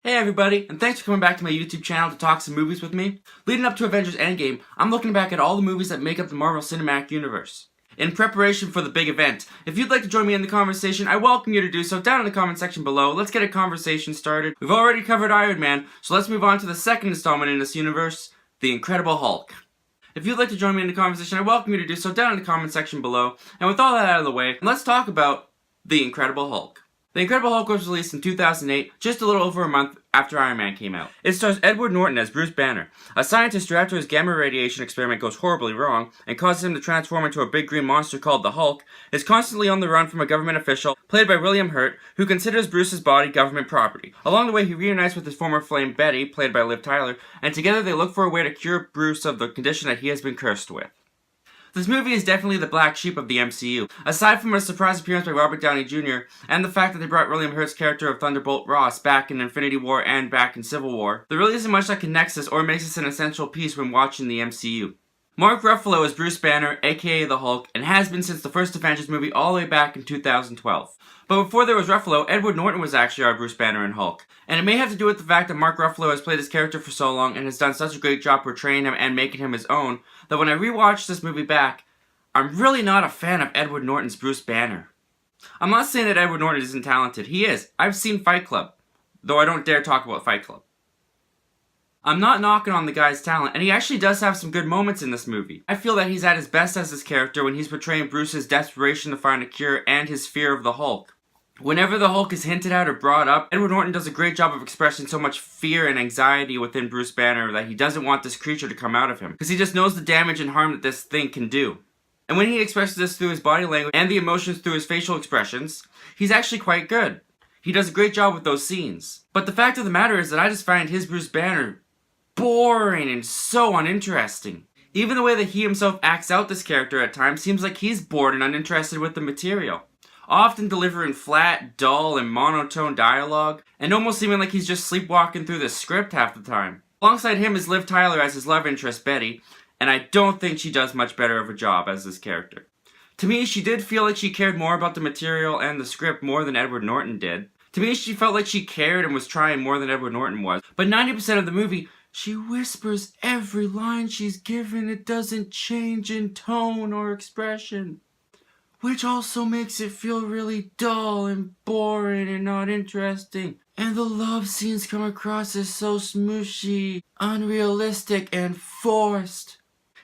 Hey everybody, and thanks for coming back to my YouTube channel to talk some movies with me. Leading up to Avengers Endgame, I'm looking back at all the movies that make up the Marvel Cinematic Universe. In preparation for the big event, if you'd like to join me in the conversation, I welcome you to do so down in the comment section below. Let's get a conversation started. We've already covered Iron Man, so let's move on to the second installment in this universe, The Incredible Hulk. If you'd like to join me in the conversation, I welcome you to do so down in the comment section below. And with all that out of the way, let's talk about The Incredible Hulk. The Incredible Hulk was released in 2008, just a little over a month after Iron Man came out. It stars Edward Norton as Bruce Banner, a scientist who after his gamma radiation experiment goes horribly wrong and causes him to transform into a big green monster called the Hulk, is constantly on the run from a government official, played by William Hurt, who considers Bruce's body government property. Along the way, he reunites with his former flame Betty, played by Liv Tyler, and together they look for a way to cure Bruce of the condition that he has been cursed with. This movie is definitely the black sheep of the MCU. Aside from a surprise appearance by Robert Downey Jr., and the fact that they brought William Hurt's character of Thunderbolt Ross back in Infinity War and back in Civil War, there really isn't much that connects us or makes us an essential piece when watching the MCU. Mark Ruffalo is Bruce Banner, aka the Hulk, and has been since the first Avengers movie all the way back in 2012. But before there was Ruffalo, Edward Norton was actually our Bruce Banner and Hulk. And it may have to do with the fact that Mark Ruffalo has played his character for so long and has done such a great job portraying him and making him his own, that when I rewatched this movie back, I'm really not a fan of Edward Norton's Bruce Banner. I'm not saying that Edward Norton isn't talented. He is. I've seen Fight Club, though I don't dare talk about Fight Club. I'm not knocking on the guy's talent, and he actually does have some good moments in this movie. I feel that he's at his best as his character when he's portraying Bruce's desperation to find a cure and his fear of the Hulk. Whenever the Hulk is hinted at or brought up, Edward Norton does a great job of expressing so much fear and anxiety within Bruce Banner that he doesn't want this creature to come out of him, because he just knows the damage and harm that this thing can do. And when he expresses this through his body language and the emotions through his facial expressions, he's actually quite good. He does a great job with those scenes. But the fact of the matter is that I just find his Bruce Banner boring and so uninteresting. Even the way that he himself acts out this character at times seems like he's bored and uninterested with the material, often delivering flat, dull, and monotone dialogue, and almost seeming like he's just sleepwalking through the script half the time. Alongside him is Liv Tyler as his love interest, Betty, and I don't think she does much better of a job as this character. To me, she did feel like she cared more about the material and the script more than Edward Norton did. To me, she felt like she cared and was trying more than Edward Norton was. But 90% of the movie, she whispers every line she's given. It doesn't change in tone or expression, which also makes it feel really dull and boring and not interesting. And the love scenes come across as so smooshy, unrealistic, and forced.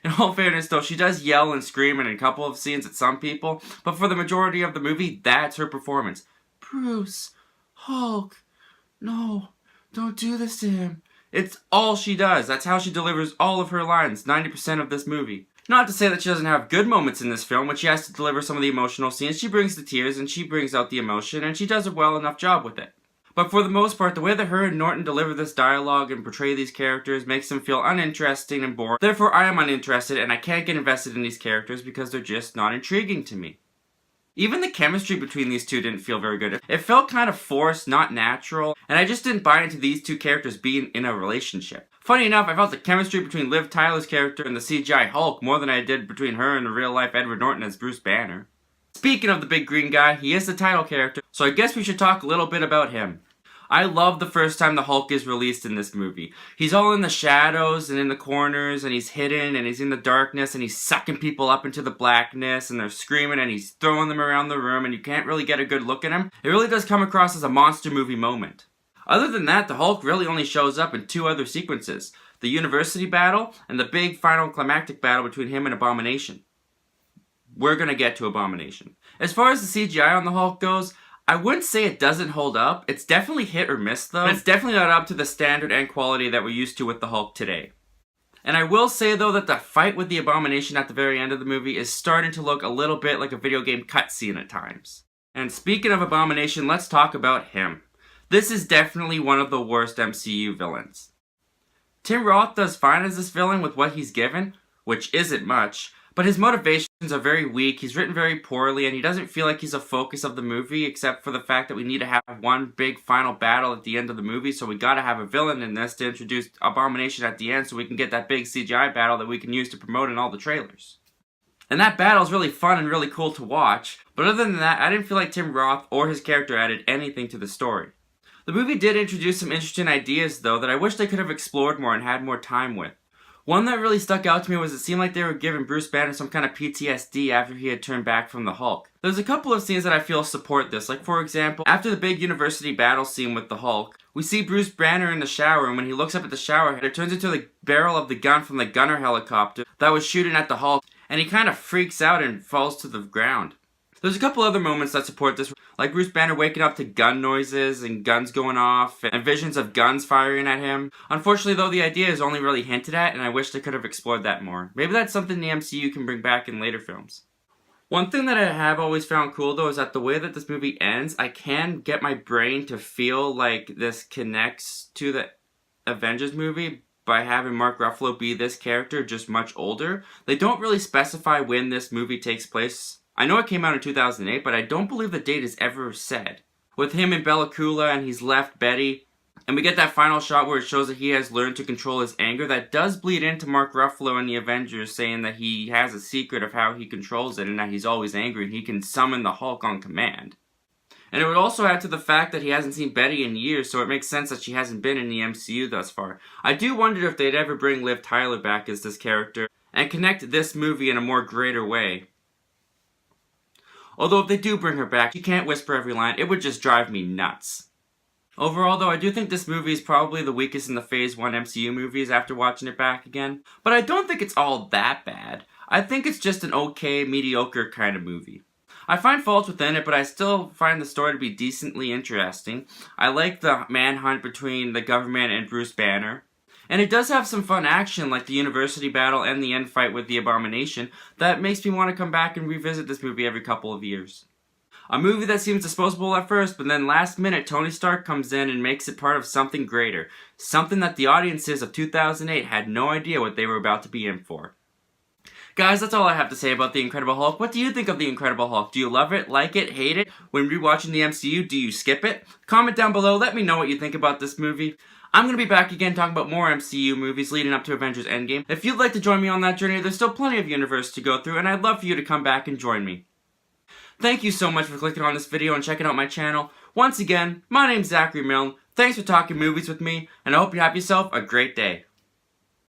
In all fairness though, she does yell and scream in a couple of scenes at some people, but for the majority of the movie, that's her performance. Bruce, Hulk, no, don't do this to him. It's all she does. That's how she delivers all of her lines, 90% of this movie. Not to say that she doesn't have good moments in this film, when she has to deliver some of the emotional scenes. She brings the tears and she brings out the emotion, and she does a well enough job with it. But for the most part, the way that her and Norton deliver this dialogue and portray these characters makes them feel uninteresting and boring. Therefore, I am uninterested and I can't get invested in these characters because they're just not intriguing to me. Even the chemistry between these two didn't feel very good. It felt kind of forced, not natural, and I just didn't buy into these two characters being in a relationship. Funny enough, I felt the chemistry between Liv Tyler's character and the CGI Hulk more than I did between her and the real-life Edward Norton as Bruce Banner. Speaking of the big green guy, he is the title character, so I guess we should talk a little bit about him. I love the first time the Hulk is released in this movie. He's all in the shadows and in the corners, and he's hidden, and he's in the darkness, and he's sucking people up into the blackness, and they're screaming, and he's throwing them around the room, and you can't really get a good look at him. It really does come across as a monster movie moment. Other than that, the Hulk really only shows up in two other sequences: the university battle, and the big final climactic battle between him and Abomination. We're gonna get to Abomination. As far as the CGI on the Hulk goes, I wouldn't say it doesn't hold up. It's definitely hit or miss though. But it's definitely not up to the standard and quality that we're used to with the Hulk today. And I will say though that the fight with the Abomination at the very end of the movie is starting to look a little bit like a video game cutscene at times. And speaking of Abomination, let's talk about him. This is definitely one of the worst MCU villains. Tim Roth does fine as this villain with what he's given, which isn't much, but his motivations are very weak, he's written very poorly, and he doesn't feel like he's a focus of the movie, except for the fact that we need to have one big final battle at the end of the movie, so we gotta have a villain in this to introduce Abomination at the end so we can get that big CGI battle that we can use to promote in all the trailers. And that battle's really fun and really cool to watch, but other than that, I didn't feel like Tim Roth or his character added anything to the story. The movie did introduce some interesting ideas though that I wish they could have explored more and had more time with. One that really stuck out to me was it seemed like they were giving Bruce Banner some kind of PTSD after he had turned back from the Hulk. There's a couple of scenes that I feel support this, like for example, after the big university battle scene with the Hulk, we see Bruce Banner in the shower, and when he looks up at the shower head, it turns into the barrel of the gun from the gunner helicopter that was shooting at the Hulk, and he kind of freaks out and falls to the ground. There's a couple other moments that support this, like Bruce Banner waking up to gun noises and guns going off and visions of guns firing at him. Unfortunately though, the idea is only really hinted at and I wish they could have explored that more. Maybe that's something the MCU can bring back in later films. One thing that I have always found cool though is that the way that this movie ends, I can get my brain to feel like this connects to the Avengers movie by having Mark Ruffalo be this character, just much older. They don't really specify when this movie takes place. I know it came out in 2008, but I don't believe the date is ever said. With him and Bella Coola and he's left Betty, and we get that final shot where it shows that he has learned to control his anger, that does bleed into Mark Ruffalo and the Avengers saying that he has a secret of how he controls it and that he's always angry and he can summon the Hulk on command. And it would also add to the fact that he hasn't seen Betty in years, so it makes sense that she hasn't been in the MCU thus far. I do wonder if they'd ever bring Liv Tyler back as this character and connect this movie in a more greater way. Although if they do bring her back, she can't whisper every line, it would just drive me nuts. Overall though, I do think this movie is probably the weakest in the Phase 1 MCU movies after watching it back again. But I don't think it's all that bad. I think it's just an okay, mediocre kind of movie. I find faults within it, but I still find the story to be decently interesting. I like the manhunt between the government and Bruce Banner. And it does have some fun action, like the university battle and the end fight with the Abomination, that makes me want to come back and revisit this movie every couple of years. A movie that seems disposable at first, but then last minute Tony Stark comes in and makes it part of something greater. Something that the audiences of 2008 had no idea what they were about to be in for. Guys, that's all I have to say about The Incredible Hulk. What do you think of The Incredible Hulk? Do you love it, like it, hate it? When rewatching the MCU, do you skip it? Comment down below, let me know what you think about this movie. I'm going to be back again talking about more MCU movies leading up to Avengers Endgame. If you'd like to join me on that journey, there's still plenty of universe to go through, and I'd love for you to come back and join me. Thank you so much for clicking on this video and checking out my channel. Once again, my name's Zachary Milne. Thanks for talking movies with me, and I hope you have yourself a great day.